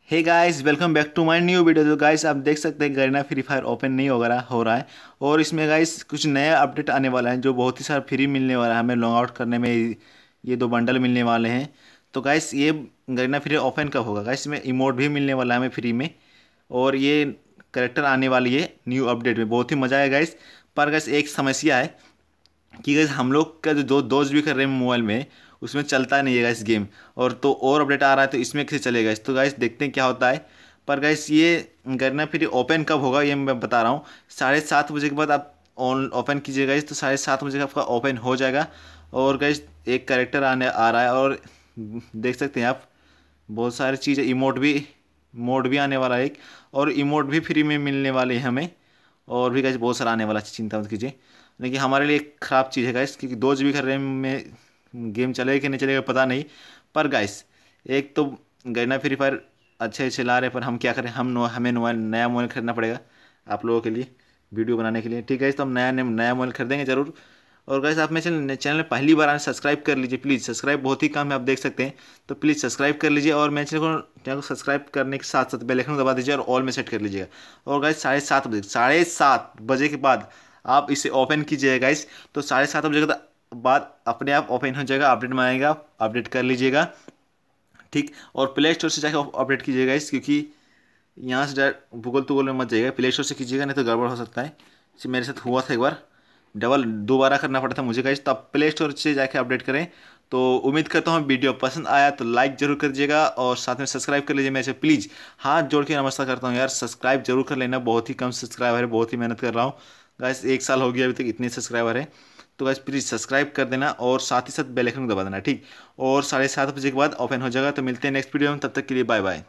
Hey guys, welcome back to my new video. तो guys आप देख सकते हैं गरीना फ्री फायर ओपन नहीं हो रहा है। और इसमें गाइस कुछ नया अपडेट आने वाला है जो बहुत ही सारा फ्री मिलने वाला है हमें लॉन्ग आउट करने में। ये दो बंडल मिलने वाले हैं। तो गाइस ये गरीना फ्री ओपन कब होगा गाइस? इसमें इमोट भी मिलने वाला है हमें फ्री में। और ये करेक्टर आने वाली है न्यू अपडेट में, बहुत ही मज़ा आएगा गाइस। पर गाइस एक समस्या है कि गाइस हम लोग का जो दोस्त भी कर रहे हैं मोबाइल में, उसमें चलता नहीं है गाइस गेम। और अपडेट आ रहा है तो इसमें कैसे चलेगा इस? तो गाइस देखते हैं क्या होता है। पर गाइस ये करना फिर ओपन कब होगा ये मैं बता रहा हूँ। 7:30 बजे के बाद आप ऑन ओपन कीजिएगा गाइस, तो 7:30 बजे आपका ओपन हो जाएगा। और गाइस एक कैरेक्टर आने आ रहा है और देख सकते हैं आप बहुत सारी चीज़ें, इमोट भी मोड भी आने वाला है एक, और इमोट भी फ्री में मिलने वाले हैं हमें। और भी गाइस बहुत सारा आने वाला है, चिंता मत कीजिए। लेकिन हमारे लिए एक ख़राब चीज़ है गाइस, क्योंकि 2 GB का रैम में गेम चलेगा कि नहीं चलेगा पता नहीं। पर गाइस एक तो गरीना फ्री फायर अच्छे चला रहे, पर हम क्या करें, हमें नया मोबाइल खरीदना पड़ेगा आप लोगों के लिए, वीडियो बनाने के लिए। ठीक है, तो हम नया मोबाइल खरीदेंगे ज़रूर। और गाइस आप मेरे चैनल में पहली बार आए सब्सक्राइब कर लीजिए प्लीज़। सब्सक्राइब बहुत ही कम है, आप देख सकते हैं। तो प्लीज़ सब्सक्राइब कर लीजिए और मेरे चैनल को सब्सक्राइब करने के साथ साथ बेल आइकन को दबा दीजिए और ऑल में सेट कर लीजिएगा। और गाइस 7:30 बजे के बाद आप इसे ओपन कीजिएगा गाइस, तो 7:30 बजे के बाद अपने आप ओपन हो जाएगा। अपडेट में आएगा, आप अपडेट कर लीजिएगा। ठीक, और प्ले स्टोर से जाकर अपडेट कीजिएगा इस, क्योंकि यहाँ से डायरेक्ट गूगल टूगल में मत जाइएगा, प्ले स्टोर से कीजिएगा, नहीं तो गड़बड़ हो सकता है। जैसे मेरे साथ हुआ था एक बार, डबल दोबारा करना पड़ा था मुझे गाइस। तो आप प्ले स्टोर से जाके अपडेट करें। तो उम्मीद करता हूँ वीडियो पसंद आया तो लाइक जरूर कर दीजिएगा और साथ में सब्सक्राइब कर लीजिए। मेरे से प्लीज़ हाथ जोड़ के नमस्कार करता हूँ यार, सब्सक्राइब जरूर कर लेना। बहुत ही कम सब्सक्राइबर है, बहुत ही मेहनत कर रहा हूँ गाइस, 1 साल हो गया अभी तक, इतने सब्सक्राइबर है। तो गाइस प्लीज़ सब्सक्राइब कर देना और साथ ही साथ बेल आइकन को दबा देना। ठीक, और 7:30 बजे के बाद ओपन हो जाएगा। तो मिलते हैं नेक्स्ट वीडियो में, तब तक के लिए बाय बाय।